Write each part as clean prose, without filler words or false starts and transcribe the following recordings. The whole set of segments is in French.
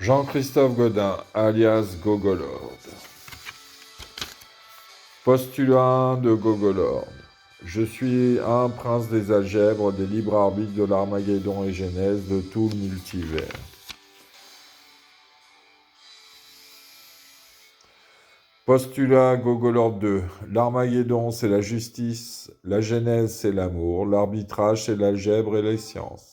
Jean-Christophe Godin, alias Gogolord. Postulat de Gogolord. Je suis un prince des algèbres, des libres arbitres de l'Armageddon et Genèse de tout le multivers. Postulat Gogolord 2. L'Armageddon, c'est la justice, la Genèse, c'est l'amour, l'arbitrage, c'est l'algèbre et les sciences.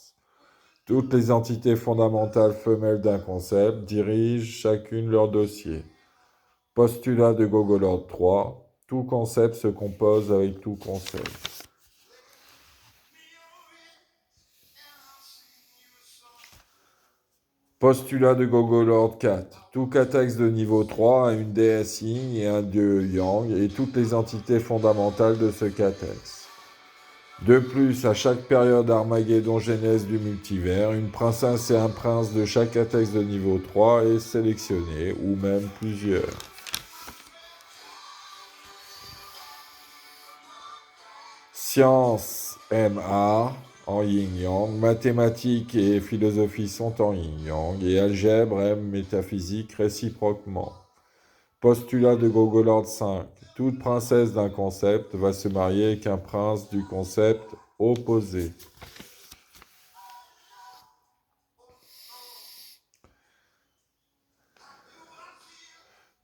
Toutes les entités fondamentales femelles d'un concept dirigent chacune leur dossier. Postulat de Gogolord 3. Tout concept se compose avec tout concept. Postulat de Gogolord 4. Tout catex de niveau 3 a une déesse Yin et un dieu Yang et toutes les entités fondamentales de ce catex. De plus, à chaque période Armageddon Genèse du multivers, une princesse et un prince de chaque catex de niveau 3 est sélectionné, ou même plusieurs. Science MA en yin-yang, mathématiques et philosophie sont en yin-yang, et algèbre M métaphysique réciproquement. Postulat de Gogolord 5. Toute princesse d'un concept va se marier avec un prince du concept opposé.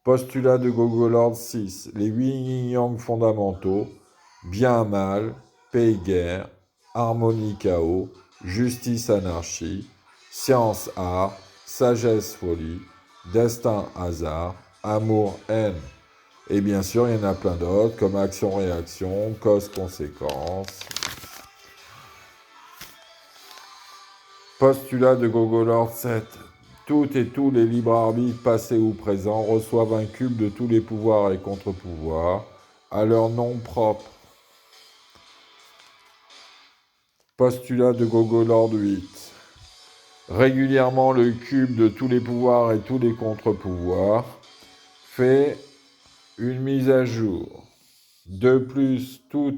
Postulat de Gogolord 6. Les 8 yin-yang fondamentaux, bien-mal, paix-guerre, harmonie-chaos, justice-anarchie, science-art, sagesse-folie, destin-hasard, amour-haine. Et bien sûr, il y en a plein d'autres, comme action-réaction, cause-conséquence. Postulat de Gogolord 7. Toutes et tous les libres arbitres passés ou présents reçoivent un cube de tous les pouvoirs et contre-pouvoirs à leur nom propre. Postulat de Gogolord 8. Régulièrement, le cube de tous les pouvoirs et tous les contre-pouvoirs fait une mise à jour. De plus, tous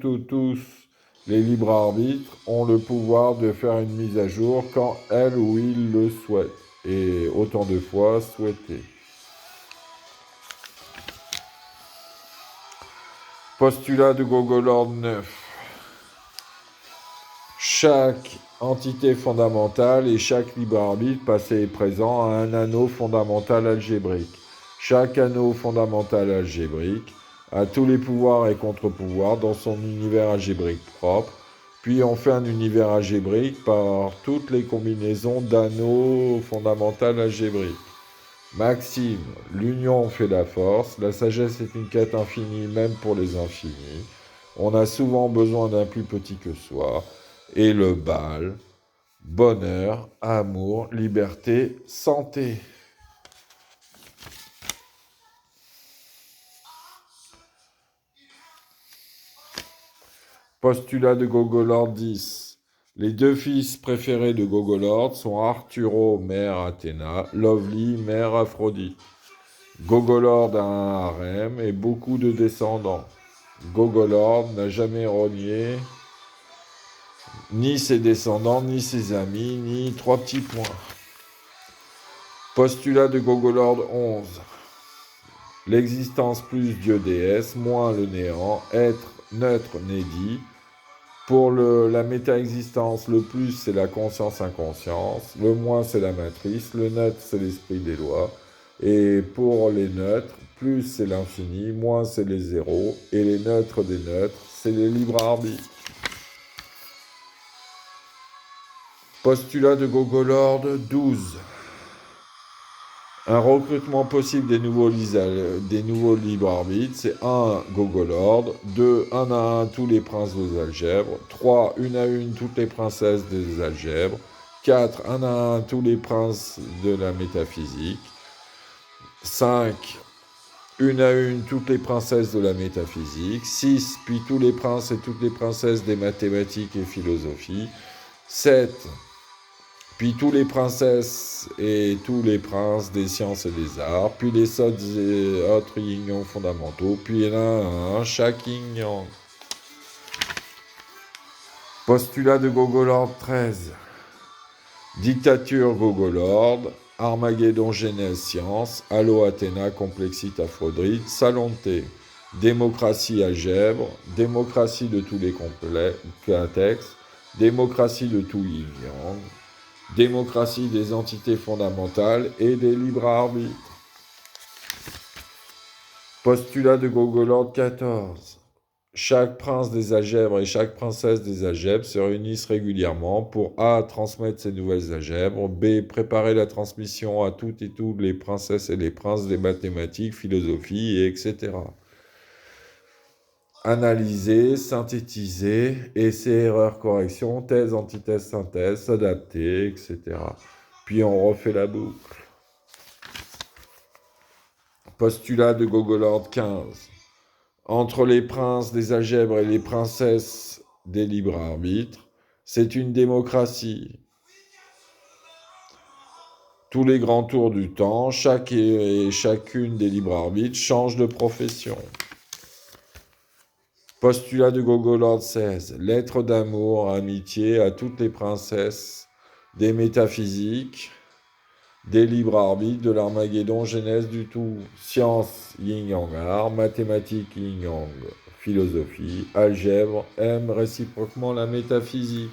les libres arbitres ont le pouvoir de faire une mise à jour quand elle ou il le souhaite, et autant de fois souhaité. Postulat de Gogolord 9. Chaque entité fondamentale et chaque libre arbitre passé et présent a un anneau fondamental algébrique. Chaque anneau fondamental algébrique a tous les pouvoirs et contre-pouvoirs dans son univers algébrique propre, puis on fait un univers algébrique par toutes les combinaisons d'anneaux fondamentaux algébriques. Maxime, l'union fait la force, la sagesse est une quête infinie même pour les infinis, on a souvent besoin d'un plus petit que soi, et le bal, bonheur, amour, liberté, santé. Postulat de Gogolord 10. Les deux fils préférés de Gogolord sont Arturo, mère Athéna, Lovely, mère Aphrodite. Gogolord a un harem et beaucoup de descendants. Gogolord n'a jamais renié ni ses descendants, ni ses amis, ni trois petits points. Postulat de Gogolord 11. L'existence plus Dieu-déesse, moins le néant, être neutre n'est-dit. Pour la méta-existence, le plus c'est la conscience-inconscience, le moins c'est la matrice, le neutre c'est l'esprit des lois, et pour les neutres, plus c'est l'infini, moins c'est les zéros, et les neutres des neutres, c'est les libres arbitres. Postulat de Gogolord 12. Un recrutement possible des nouveaux libres arbitres, c'est 1 Gogolord, 2 1 à 1 tous les princes des algèbres, 3 une à une toutes les princesses des algèbres, 4 1 à 1 tous les princes de la métaphysique, 5 une à une toutes les princesses de la métaphysique, 6 puis tous les princes et toutes les princesses des mathématiques et philosophie, 7 puis tous les princesses et tous les princes des sciences et des arts, puis les autres yin-yang fondamentaux, puis l'un à un, chaque yin-yang. Postulat de Gogolord 13. Dictature Gogolord, Armageddon, Genèse, Science, Allo Athéna, Complexite, Aphrodite, Salon de thé, Démocratie, Algèbre, Démocratie de tous les contextes, Démocratie de tout yin-yang, Démocratie des entités fondamentales et des libres arbitres. Postulat de Gogolord 14. Chaque prince des algèbres et chaque princesse des algèbres se réunissent régulièrement pour A. transmettre ces nouvelles algèbres, B. préparer la transmission à toutes et tous les princesses et les princes des mathématiques, philosophie, etc. Analyser, synthétiser, essai, erreur, correction, thèse, antithèse, synthèse, s'adapter, etc. Puis on refait la boucle. Postulat de Gogolord 15. Entre les princes des algèbres et les princesses des libres arbitres, c'est une démocratie. Tous les grands tours du temps, chaque et chacune des libres arbitres change de profession. Postulat de Gogolord 16. Lettre d'amour, amitié à toutes les princesses des métaphysiques, des libres arbitres, de l'Armageddon, Genèse du tout, science, yin-yang, art, mathématiques, yin-yang, philosophie, algèbre, aime réciproquement la métaphysique.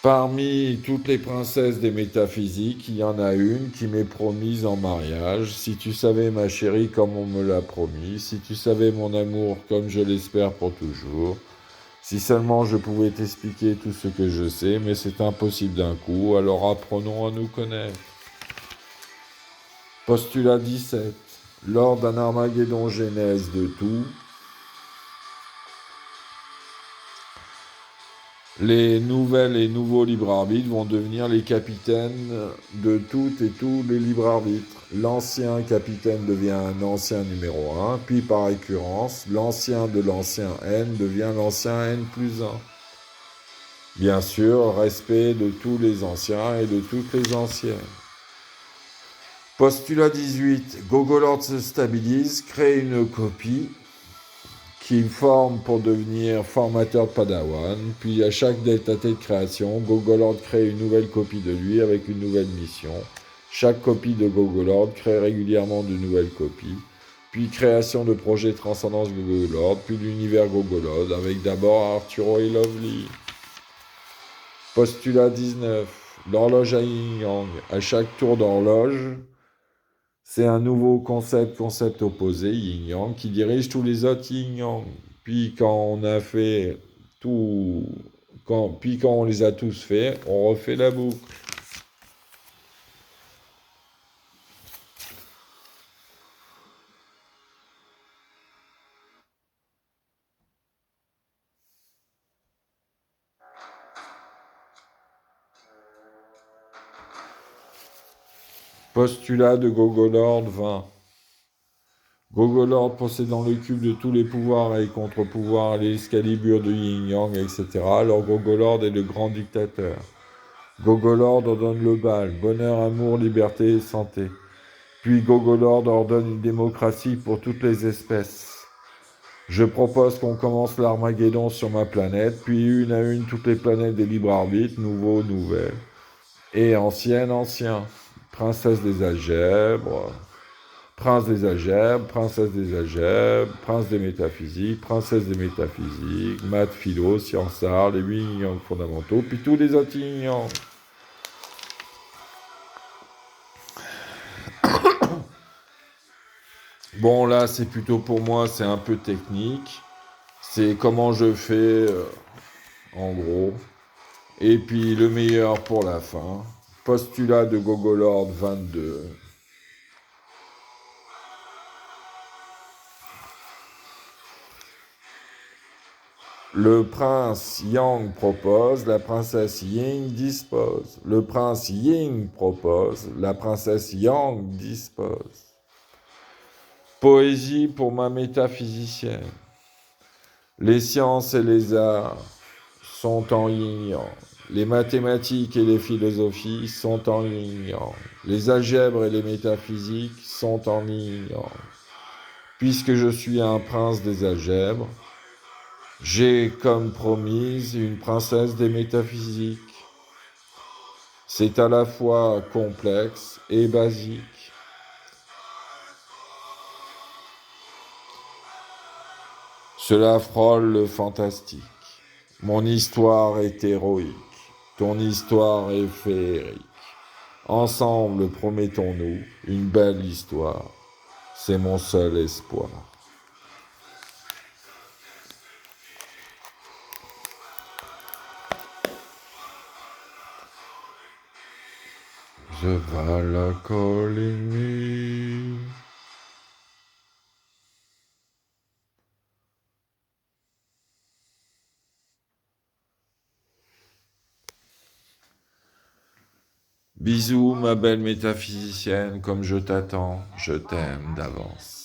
Parmi toutes les princesses des métaphysiques, il y en a une qui m'est promise en mariage. Si tu savais, ma chérie, comme on me l'a promis, si tu savais mon amour comme je l'espère pour toujours, si seulement je pouvais t'expliquer tout ce que je sais, mais c'est impossible d'un coup, alors apprenons à nous connaître. Postulat 17. Lors d'un Armageddon Genèse de tout, les nouvelles et nouveaux libres arbitres vont devenir les capitaines de toutes et tous les libres arbitres. L'ancien capitaine devient un ancien numéro 1, puis par récurrence, l'ancien de l'ancien N devient l'ancien N plus 1. Bien sûr, respect de tous les anciens et de toutes les anciennes. Postulat 18. Gogolord se stabilise, crée une copie qui forme pour devenir formateur de Padawan, puis à chaque delta T de création, Gogolord crée une nouvelle copie de lui avec une nouvelle mission. Chaque copie de Gogolord crée régulièrement de nouvelles copies, puis création de projets Transcendance Gogolord, puis l'univers Gogolord, avec d'abord Arturo et Lovely. Postulat 19. L'horloge à yin-yang. À chaque tour d'horloge, c'est un nouveau concept opposé, yin-yang, qui dirige tous les autres yin-yang. Puis quand on a fait tout, puis quand on les a tous faits, on refait la boucle. Postulat de Gogolord 20. Gogolord possédant le cube de tous les pouvoirs et contre-pouvoirs, l'excalibur de yin-yang, etc. Alors Gogolord est le grand dictateur. Gogolord ordonne le bal, bonheur, amour, liberté et santé. Puis Gogolord ordonne une démocratie pour toutes les espèces. Je propose qu'on commence l'Armageddon sur ma planète, puis une à une toutes les planètes des libres arbitres, nouveaux, nouvelles, et anciennes, anciens. Princesse des algèbres, prince des algèbres, princesse des algèbres, prince des métaphysiques, princesse des métaphysiques, maths, philo, sciences, arts, les 8 yin-yang fondamentaux, puis tous les autres yin-yang. Bon, là, c'est plutôt pour moi, c'est un peu technique. C'est comment je fais, en gros. Et puis, le meilleur pour la fin. Postulat de Gogolord 22. Le prince Yang propose, la princesse Ying dispose. Le prince Ying propose, la princesse Yang dispose. Poésie pour ma métaphysicienne. Les sciences et les arts sont en yin-yang. Les mathématiques et les philosophies sont en yin-yang. Les algèbres et les métaphysiques sont en yin-yang. Puisque je suis un prince des algèbres, J'ai comme promise une princesse des métaphysiques. C'est à la fois complexe et basique. Cela frôle le fantastique. Mon histoire est héroïque. Ton histoire est féerique. Ensemble, promettons-nous une belle histoire. C'est mon seul espoir. The Valhalla calling me. Bisous, ma belle métaphysicienne, comme je t'attends, je t'aime d'avance.